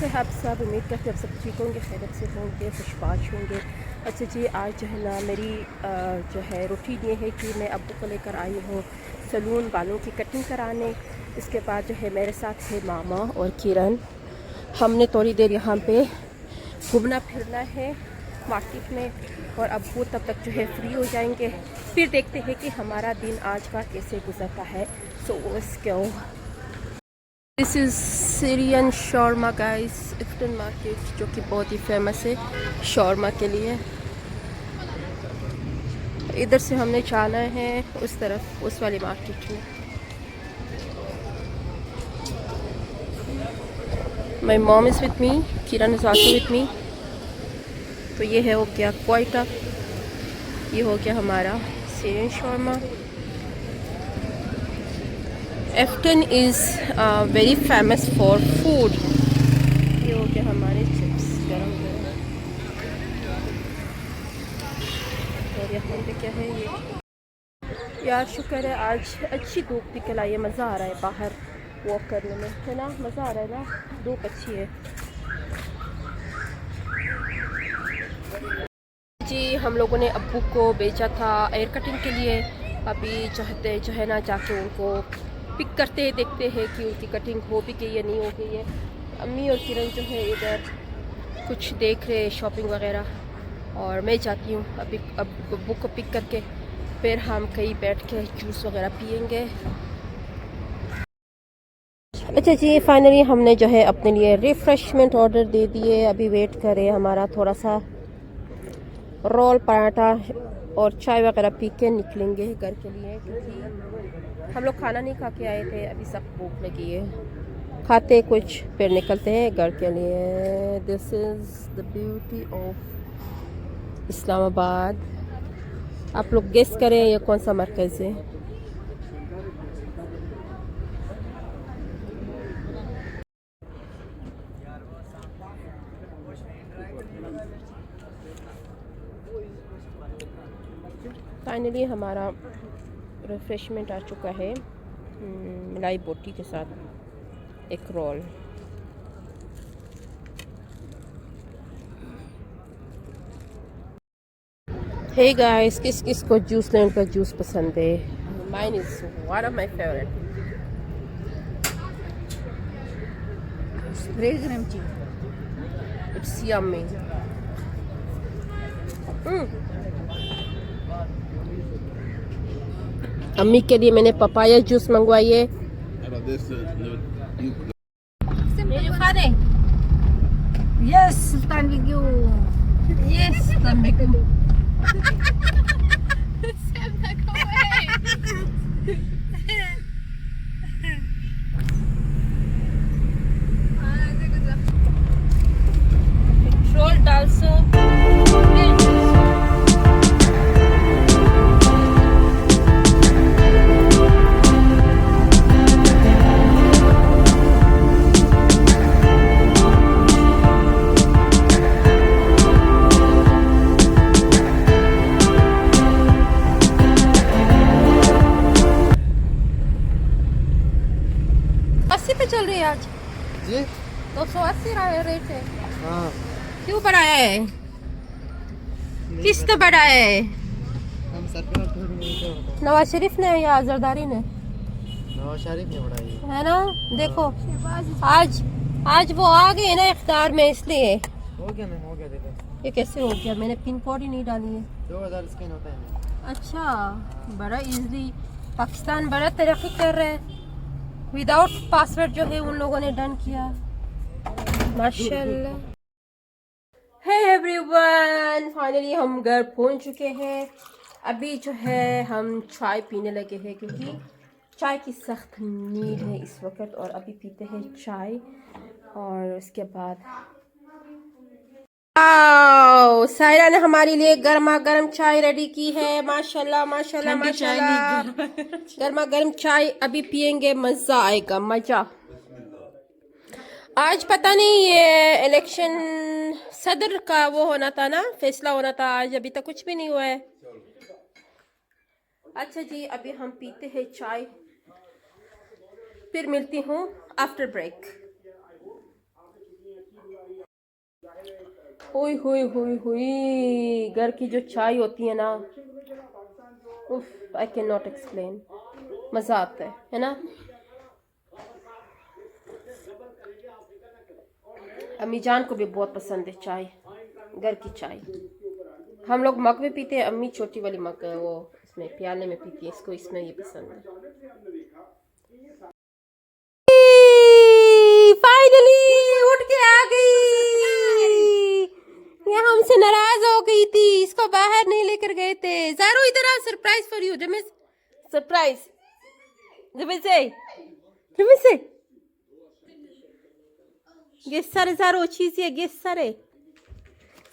कैसे हैं आप सब? उम्मीद करते हैं आप सब ठीक होंगे, खैरियत से होंगे, खुशबाश होंगे। अच्छा जी, आज जो है ना मेरी जो है रूटीन ये है कि मैं अब्बू को लेकर आई हूँ सैलून बालों की कटिंग कराने। इसके बाद जो है मेरे साथ है मामा और किरण। हमने थोड़ी देर यहाँ पे घूमना फिरना है मार्केट में, और अब्बू तब तक जो है फ्री हो जाएंगे। फिर देखते हैं कि हमारा दिन आज का कैसे गुजरता है। So let's go. This is Syrian shawarma guys, इफ्टन मार्केट जो कि बहुत ही फेमस है शॉर्मा के लिए। इधर से हमने जाना है उस तरफ, उस वाली मार्केट में। My mom is with me, Kiran is also with me. तो ये है हो गया क्वाइटा, ये हो गया हमारा सीरियन शॉर्मा। एफ्टन is very famous for food. ये हो गया हमारे चिप्स गरम गरम। और यहाँ पे क्या है ये यार, शुक्र है आज अच्छी धूप निकल आई है। मज़ा आ रहा है बाहर वॉक करने में, है ना? मज़ा आ रहा है ना, धूप अच्छी है जी। हम लोगों ने अब्बू को भेजा था एयर कटिंग के लिए। अभी चाहते जो है ना जाके उनको पिक करते हैं, देखते हैं कि उनकी कटिंग हो भी गई या नहीं हो गई है। अम्मी और किरण जो है इधर कुछ देख रहे हैं, शॉपिंग वगैरह, और मैं जाती हूँ अभी अब्बू को पिक करके। फिर हम कहीं बैठ के जूस वगैरह पियेंगे। अच्छा जी, फाइनली हमने जो है अपने लिए रिफ़्रेशमेंट ऑर्डर दे दिए। अभी वेट करें हमारा थोड़ा सा रोल पराठा और चाय वगैरह पी के निकलेंगे घर के लिए, क्योंकि हम लोग खाना नहीं खा के आए थे। अभी सब भूख लगी है, खाते कुछ फिर निकलते हैं घर के लिए। This is the beauty of Islamabad. आप लोग गेस करें ये कौन सा मरकज़ है? फाइनली हमारा रिफ्रेशमेंट आ चुका है, मलाई बोटी के साथ एक रोल। हे गाइस, किस किस को जूस लैंड का जूस पसंद है? Mine is one of my favourite. It's yummy. अम्मी के लिए मैंने पपाया जूस मंगवाई है। Yes, Sultan Bigyu. Yes, Sultan Bigyu. Petrol डाल सो। चल रही है आज जी 280 रेट है। हाँ, क्यों बढ़ाया है? किस्त बढ़ाया है? हम सरकार थोड़ी नहीं क्या बताओ। नवाज शरीफ ने या जरदारी ने? नवाज शरीफ ने बढ़ाई है ना? देखो आज आज वो आ गए ना इफ्तार में, इसलिए। हो गया मैम, हो गया। देखो ये कैसे हो गया? मैंने पिन कोड ही नहीं डाली है। 2000 स्कैन होता है। अच्छा, बड़ा इजली पाकिस्तान बड़ा तरक्की कर रहा है। विदाउट पासवर्ड जो है उन लोगों ने डन किया, माशाल्लाह। हे एवरीवन, फाइनली हम घर पहुंच चुके हैं। अभी जो है हम चाय पीने लगे हैं, क्योंकि चाय की सख्त नीड है इस वक्त। और अभी पीते हैं चाय, और उसके बाद सायरा ने हमारे लिए गर्मा गर्म चाय रेडी की है। माशाल्लाह माशाल्लाह माशाल्लाह। गर्मा गर्म चाय अभी पियेंगे, मज़ा आएगा, मज़ा। आज पता नहीं ये इलेक्शन सदर का वो होना था ना, फैसला होना था आज, अभी तक कुछ भी नहीं हुआ है। अच्छा जी, अभी हम पीते हैं चाय, फिर मिलती हूँ आफ्टर ब्रेक। ओए होए होए होए, घर की जो चाय होती है ना, उफ, आई कैन नॉट एक्सप्लेन, मज़ा आता है ना। अम्मी जान को भी बहुत पसंद है चाय, घर की चाय। हम लोग मग में पीते हैं, अम्मी छोटी वाली मग है वो इसमें प्याले में पीती है, इसको इसमें ये पसंद है। फाइनली उठ के आ गई। ये हमसे नाराज हो गई थी, इसको बाहर नहीं लेकर गए थे। ज़ारो इधर आ, सरप्राइज फॉर यू। जब सरप्राइज जब से गेस सारे ज़ारो चीज़ ये गेस सारे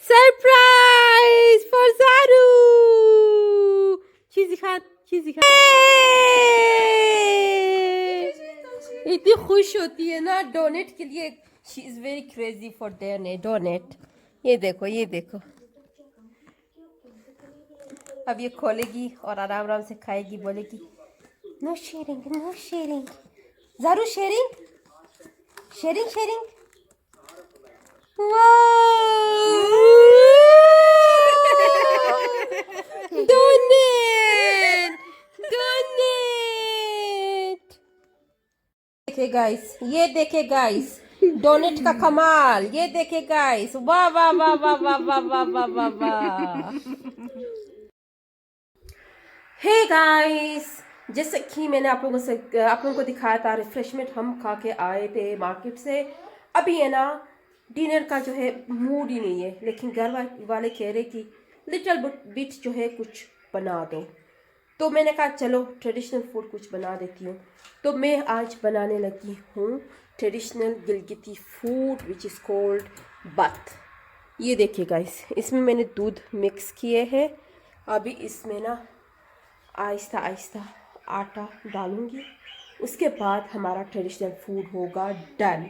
सरप्राइज फॉर ज़ारू। चीज़ दिखा इतनी खुश होती है ना डोनेट के लिए। She is very crazy for donate. ये देखो अब ये खोलेगी और आराम आराम से खाएगी, बोलेगी नो शेयरिंग। ज़ारू शेयरिंग डोनेट। ये देखे गाइस डोनेट का कमाल। ये देखे गाइस, वाह वाह वाह वाह वाह वाह वाह वाह वाह वाह। हे गाइस, जैसे कि मैंने आप लोगों को दिखाया था, रिफ्रेशमेंट हम खा के आए थे मार्केट से। अभी है ना डिनर का जो है मूड ही नहीं है, लेकिन घर वाले कह रहे कि लिटिल बिट जो है कुछ बना दो। तो मैंने कहा चलो ट्रेडिशनल फूड कुछ बना देती हूँ। तो मैं आज बनाने लगी हूँ traditional Gilgiti food which is called बत। ये देखिए गाइस, इसमें मैंने दूध मिक्स किए हैं। अभी इसमें ना आहिस्ता आहिस्ता आटा डालूँगी, उसके बाद हमारा ट्रेडिशनल फूड होगा डन।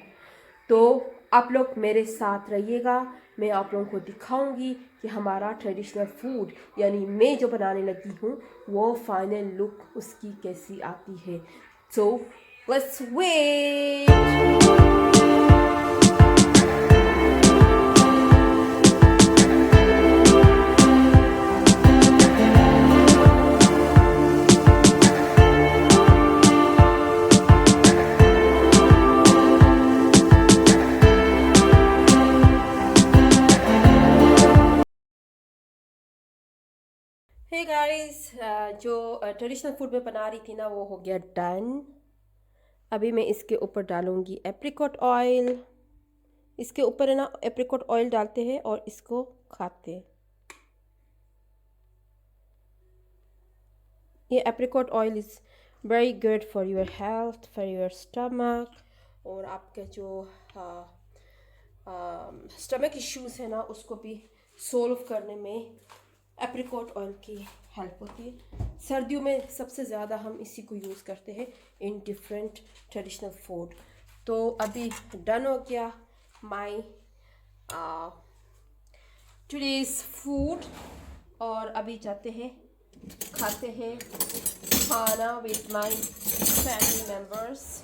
तो आप लोग मेरे साथ रहिएगा, मैं आप लोगों को दिखाऊंगी कि हमारा ट्रेडिशनल फूड यानी मैं जो बनाने लगी हूँ वो फाइनल लुक उसकी कैसी आती है। So let's wait. Hey guys, जो ट्रेडिशनल फूड में बना रही थी ना वो हो गया डन। अभी मैं इसके ऊपर डालूंगी एप्रिकॉट ऑयल। इसके ऊपर है ना एप्रिकॉट ऑयल डालते हैं और इसको खाते हैं। ये apricot oil is very good for your health, for your stomach, और आपके जो स्टमक इश्यूज़ है ना उसको भी सोल्व करने में एप्रिकॉट ऑयल की हेल्प होती है। सर्दियों में सबसे ज़्यादा हम इसी को यूज़ करते हैं इन डिफरेंट ट्रेडिशनल फूड। तो अभी डन हो गया माई टुडेज़ फूड, और अभी जाते हैं खाते हैं खाना विद माई फैमिली मेम्बर्स।